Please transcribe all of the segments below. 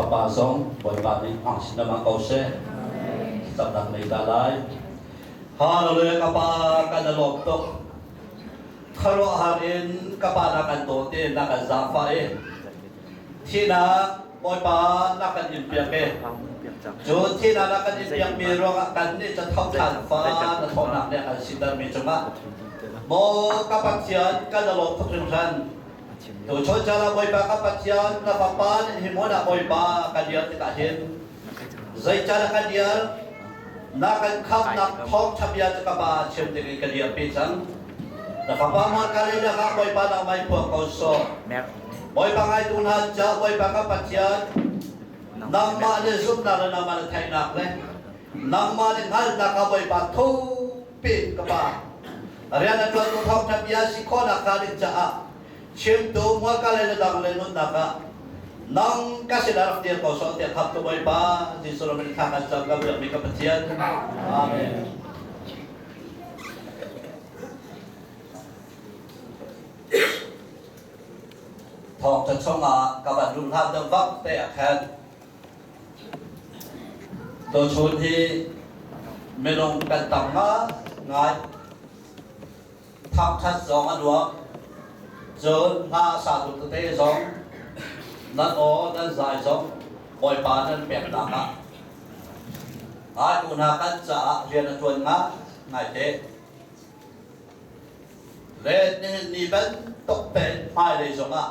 ba song boy ba ni ang sinama kau se sab dak nei ta lai hallelujah ka pa ka da lok tok kharo harin ka pa na kan to te na ka za fa e thina boy ba na kan yin piang ke chu thina na kan yin piang mi ro kan ni cha thau than fa na thau nak ne kan sin dar mi chuma mo ka pa chian ka da lok tok ring san tu cho cha la boy ba ka pa chian na pa pa ni mo na boy ba ka dia ti ka hin zai cha la ka dia na kan kham nak thong chabia ka ba chem ti ka dia pe chang na pa pa mo ka le na ka boy ba na mai pho ko so boy ba ngai tu na cha boy ba ka pa chian nang ma le zum na la na ma le thai nak le nang ma le ngal na ka boy ba thu pe ka ba ria na tu thong chabia si kho na ka le cha chem tu mo ka le dang le nun na ka nang kasi darak dia kau soal tiap hak tu boy ba di suruh mereka kasar kau yang mereka percaya. Amin. Thọ cho trong các bạn dùng tham tâm vấp để khen. Tôi chốn thì mình dùng cần tầm ngài tham chất giống ăn uống rồi là sản xuất thực tế giốngนั่นโอ้นั่นสายสมบอยปานั่นเปียกดังอ่ะอุณากันจะเรียนชวนงะไงเจ๊เล่นนี่เป็นตกเป็นไม่เลยสงอ่ะ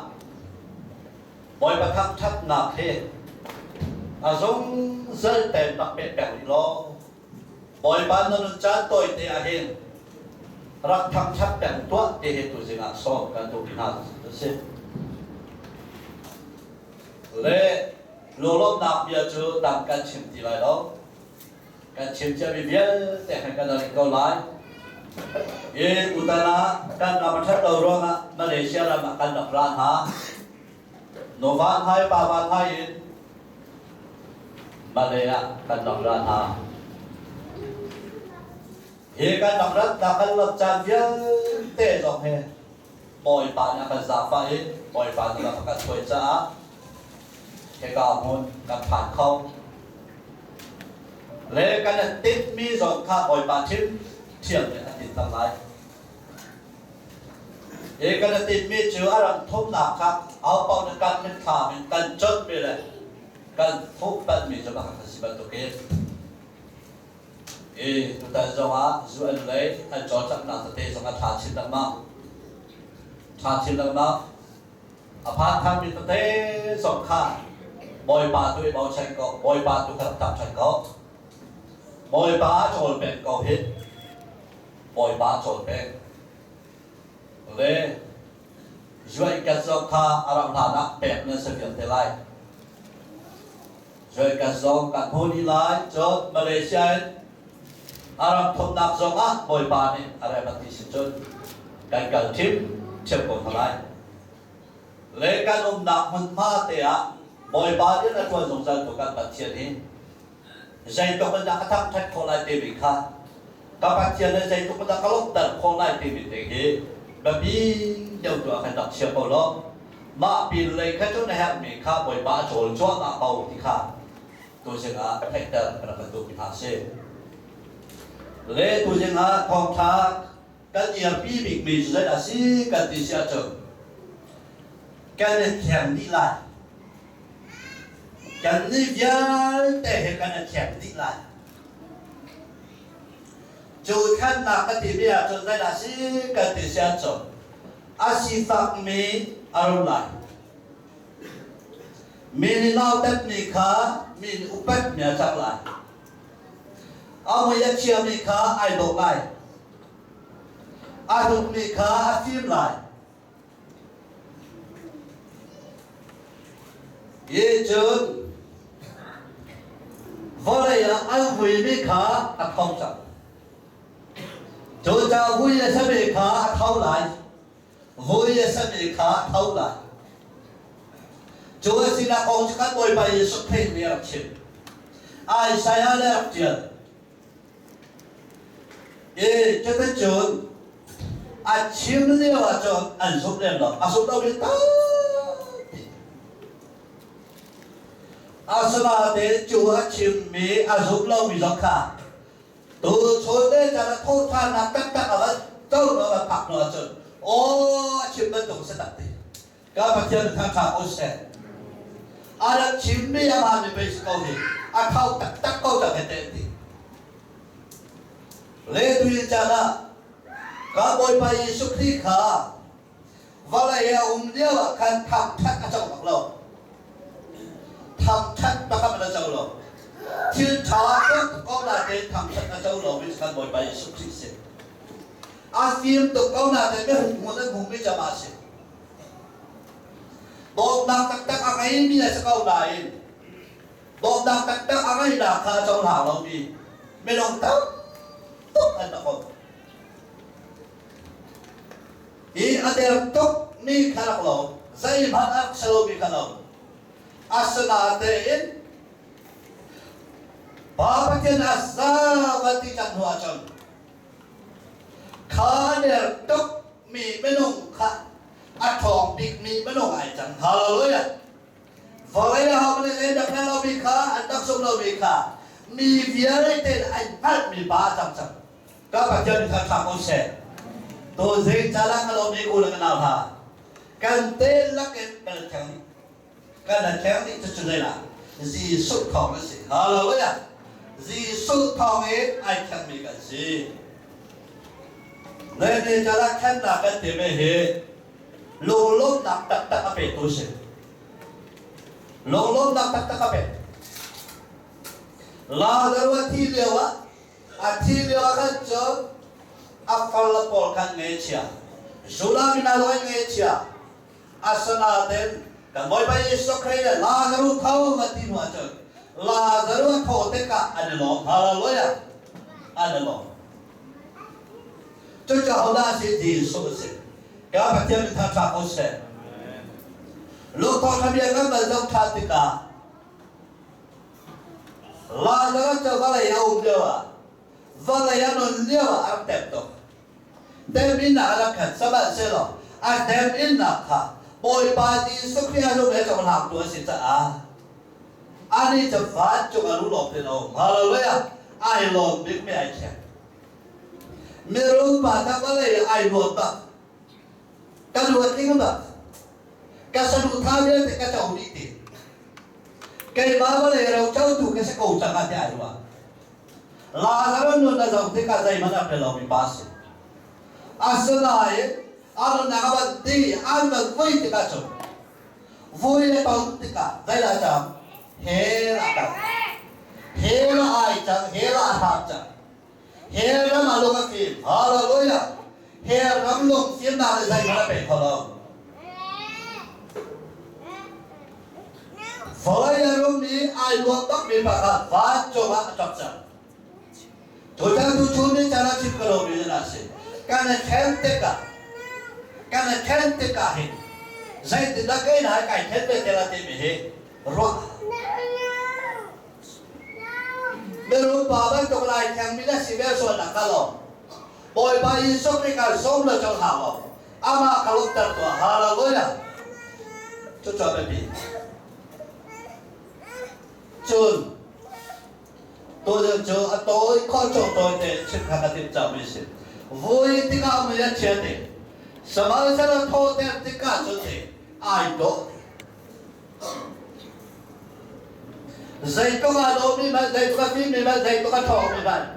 บอยประทับชัดหนักเฮสงเส้นเต็มตักเป็นแบบนี้ล้อบอยปานั่นจะต่อยเตะเห็นรักทับชัดแต่งตัวเตะตัวจริงอ่ะสอบกันตัวที่น่าสิ lệ lô lô nạp bia chú tạm can chìm thì lại đó can chìm cho bị viết đểให้กันอะไรก็ไล่อุตนะกันนำทัดเราร้องอะมาเลเซียเรามากันนับร้านหาโนวานให้ปาวานให้มาเลยอะกันนับร้านหากันนับร้านนักกันรับจานเยอะเตะลงให้ปล่อยปานนักกันซาฟ้าปล่อยปานนักกันช่วยจ้าcái cao mônกับผ่านเข้าเลยกันติดมีสองข้าบอยปาชิมเทียมเนี่ยติดตั้งหลายกันติดมีเชื้ออะไรทุบหนักครับเอาเป่าในการเป็นขาเป็นกันจดไปเลยกันทุบแบบมีจะมาหักสิบันตุเกตตัวแต่จังหวะส่วนเลยให้จอดจากหนักสเตย์สองชาชิมดังมากชาชิมดังมากอภาทำมีสเตย์สองข้าบอยปาตัวเบาชันก็บอยปาตัวขับจับชันก็บอยปาโจลเป็นก็เห็นบอยปาโจลเป็นเลยช่วยกันส่งท่าอารมณ์ฐานะแบบนั้นเสียงเท่าไรช่วยกันส่งกันพูดอีไลจดมาเลเซียอารมณ์ทนนักส่งอ่ะบอยปานี่อะไรมาที่สุดจนกันกันทิมเชื่อมกันเท่าไรเลยกันหนักมันมาเตะบอยบาร์นี่นะชวนสงสารตัวกันปัจเจียนี้ใจตัวมันจะกระทั่งทัดคนไล่เตบิค่ะกับปัจเจียนใจตัวมันจะกระลบแต่คนไล่เตบิเตะกี้แบบนี้เดี๋ยวตัวกันตัดเชียร์เปล่ามาปีนเลยแค่ช่วงนี้ฮะมีค่าบอยบาร์โจรจ้วงอ่ะเบาที่ค่ะตัวเสียงอ่ะแท็กเตอร์กระดับตัวพิธาเซ่เลยตัวเสียงอ่ะทองท้ากันเอียปีบิกมีสุดท้ายสิกันที่เสียจนกันแข่งนี่ไล่กันนี่เยอะแต่เหตุการณ์แข็งติดไหลจูขั้นหนักกันที่เบียจนได้ละสิกันที่เสียจนอาศิฟักมีอารมณ์ไหลมีนิลาวเต็มมีขามีอุปมีจักไหลเอามายักเชียมีขาไอดอกไหลไอดอกมีขาฟิล์มไหลยี่จุดvậy là anh vui mấy khá không chẳng chúng ta vui là sẽ bị khá thâu lại vui là sẽ bị khá thâu lại chúng ta xin là con các bồi bày xuất hiện về làm chuyện ai sai hay làm chuyện cho tới trường ai chiếm liêu à cho anh xuất lên đó à xuất đâu đi ta asana de chua chim mi azuk lo mi zakha tu choi de jara thô tha na tak tak ala tau no pak no chun o chim ben dong se tak ti ka ba thian thang tha o se ara chim mi ama mi be ko hi a khau tak tak ko ta ke ti le tu jara ka boy pa Yesu Christ kha wala ya dia kan tham thak a chau bak lo tham thak ba ka ba chau lo thiên thà đó có là cái tham thak a chau lo mi kan boy pa Yesu Christ se a phim to có là cái hùng mo na hùng mi cha ma se dom nak tak tak a ngai mi la sa kau lai dom nak tak tak a ngai da kha chau la lo mi me long tao tok an ta ko i adel tok mi kharak lo zai man ak salo mi khanom asana te in baba ken asawati chan hua chon khaner tok mi menong kha athong big mi menong ai chan hallelujah vale ha mane dak na lo mi kha an dak som lo mi kha mi viare te ai pat mi ba cham cham ka ba chen kha kha ko se to zai chala ka lo mi ko la na ha kan te la ke pel chang kan la chang ni chu chu la ji su thong la si hallelujah ji su thong e ai chang mi ka si le ne chala khan la ka te me he lo lo nak tak tak ape to se lo lo nak tak tak ape la darwa thi lewa a thi lewa ka cho afal pol kan nge chia zula mina loi nge chia asana den kan boy bai Yesu Christ la garu thau mati no achon la garu tho te ka anelo hallelujah anelo cho cho hola si di so se ka ba tiam tha tha ko se lo tho tham ya ka ba zau tha te ka la garu cho ba la ya u dewa va la ya no lewa ar tep to dem in na la khat sabat se lo a dem in na kha boy pa di Yesu Christ lo be cho la tu si ta a ani cha fa cho ga lu lo pe lo hallelujah ai lo big me ai che me ro pa ta ba le ai lo ta ka lu ti ba ka sa lu tha de te ka chau ni ti kai ba ba le ro chau tu ke se ko cha ka te ai wa la sa ro no na zong te ka zai ma na pe lo mi pa se asanae ano nakaba di ano voi te ka cho voi le pau te ka dai la cha he la ka he la ai cha he la ha cha he la ma lo ka ki hallelujah he ram lo sim na le sai ma pe tholo voi ya ro mi ai lo tak mi ba ka va cho ba chap cha to cha tu chu ni cha na chip ka lo mi na se kana khen te ka he zai te da kai na kai khen te la te me he ro me ro ba ba to lai thang mi la si ve so na ka lo boy ba Yesu Christ ka som lo chong ha lo ama ka lo tar to hallelujah cho be bi chun to kho cho tôi te chit ka ka tim cha mi si vui tí cả mới là chuyện đấy, sao mà sao nó thô tem tí cả cho thế, ai đó, dạy có mà đâu mi mà dạy có phim mi mà dạy có thọ mi mà,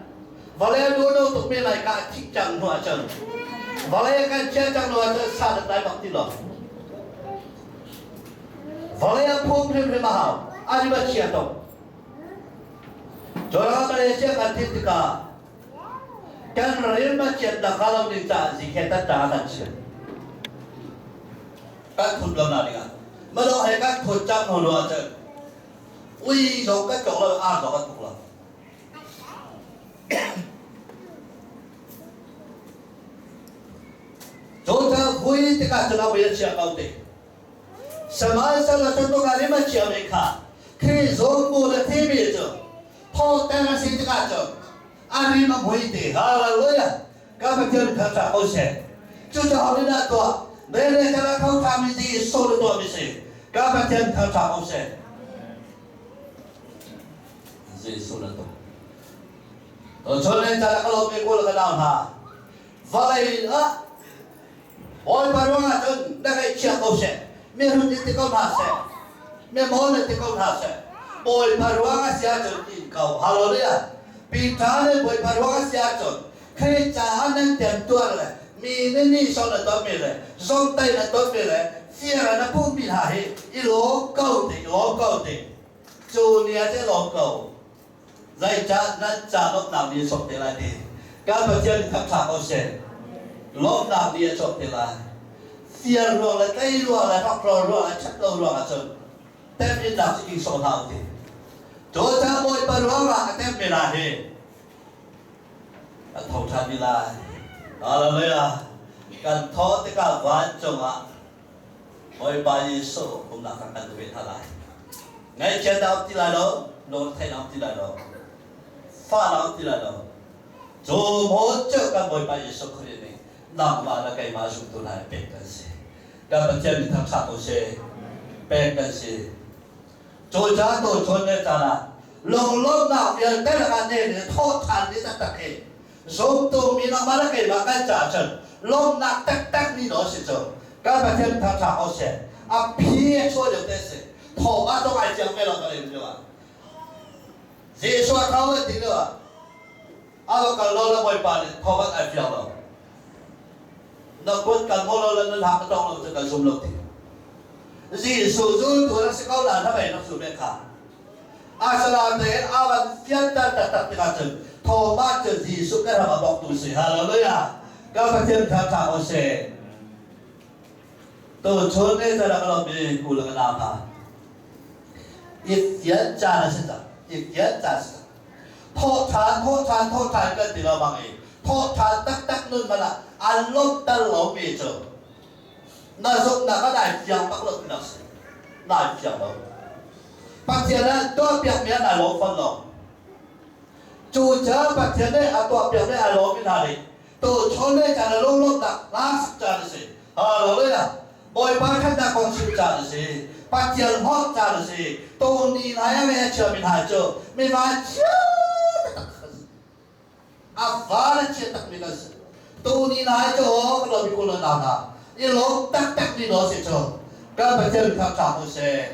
và lấy đua đâu tụi mi lại cả thích chẳng hoa chẳng, và lấy cái chơi chẳng hoa chẳng sao được đại bác tí đó, và lấy phong phim mi mà hảo, ai mà chơi đâu, cho nó mà lấy chơi cái tí cả kan real macet dah kalau kita ziketa tahan sih kan thut lam na dinga malo hai kan thut chang ho lo acha ui lo ka chok lo a lo ka tuk lo cho ta vui te ka chana bai chia kau te samai sa la to ka ni ma chia me kha khi zo mo la the me cho tho ta na sin te ka cho ani ma moi te hallelujah ka ba chen tha ta o se chu cha ho na to be le ta la khau tha mi di so lo to mi se ka ba chen tha ta o se Giêsu là tôi cho nên cha đã có lòng cô là cái nào hả và lại nữa ôi bà ruộng à chân đã cái chuyện câu sẽ miền hương thì câu hạt sẽ miền môn thì câu hạt sẽ ôi bà ruộng à xia chân tin cầu hallelujah bị trả lên ôi bà ruộng à xia chân khi cha anh đang tiền tuần này mi nên đi sau là tốt mi này xong tay là tốt mi này xia là nó cũng bị hại ý lỗ câu thì chú nia sẽ lỗ cầu dây cha nó cha lúc nào đi sốt thì lại đi các bạn chơi thắp sáng câu sẽ lúc nào đi sốt thì lại xia ruộng là cây ruộng là học ruộng là chắc đâu ruộng là chân tem đi đạp sẽ kinh sốt thảo thì chỗ cha bôi bà ruộng là tem mi là thì thầu cha đi lại hallelujah kan thọ thì cả vạn trong ạ ôi bà Giêsu cũng đã khẳng định về thà lại ngay trên đạo thì lại đó nôn thay đạo thì lại đó pha đạo thì lại đó dù mỗi chỗ các ôi bà Giêsu Christ này nằm mà là cái mà chúng tôi lại bên cái gì các bạn chân thằng sao tôi sẽ bên cái gì tôi cha tôi cho nên là lòng lúc nào việc cái là cái này để thọ thành đi ta tập hệ giống tôi mình làm mà cái mà cái trả chân lòng nặng tắc đi đó sẽ cho các bạn thêm thằng sao họ sẽ phía số được thế thọ ba trong ai chẳng phải làm cái gì nữa gì số thao cái gì nữa cái lo là mọi bạn thọ ba ai phải làm nó quân cần mua lo là nó học trong nó sẽ cần dùng lực thì gì số dư tuổi nó sẽ có là nó phải nó sử dụng cả làm thế bạn phiên ta thì là chừng thọ ba chừng gì số cái là mà bọc tủ sỉ hallelujah các bạn thêm thằng sao họ sẽ tôi cho nên là cái lòng mình cũng là cái nào mà ít diễn ra là gì đó ít diễn ra thọ thán cái gì đó bằng ấy thọ thán tắc luôn mà là ăn lót ta lẩu mì chờ nó dùng là cái đại giang bắc lực nào đại giang đâu bác sĩ là tôi biết miếng là lẩu phân lẩu chú chớ bác sĩ này tôi biết là lẩu cái nào đấy tôi cho nên là lẩu là lá sắc ra là gì hallelujah ôi ba khán giả con chịu trả là gì ba tiền hót trả là gì tôi đi lại em chờ mình hại chờ mình phải chưa phá là chưa tắc mình là gì tôi đi lại cho cái lời mình cũng là nào đi lỗ tắc đi đó sẽ chờ các bạn chơi tham gia một xe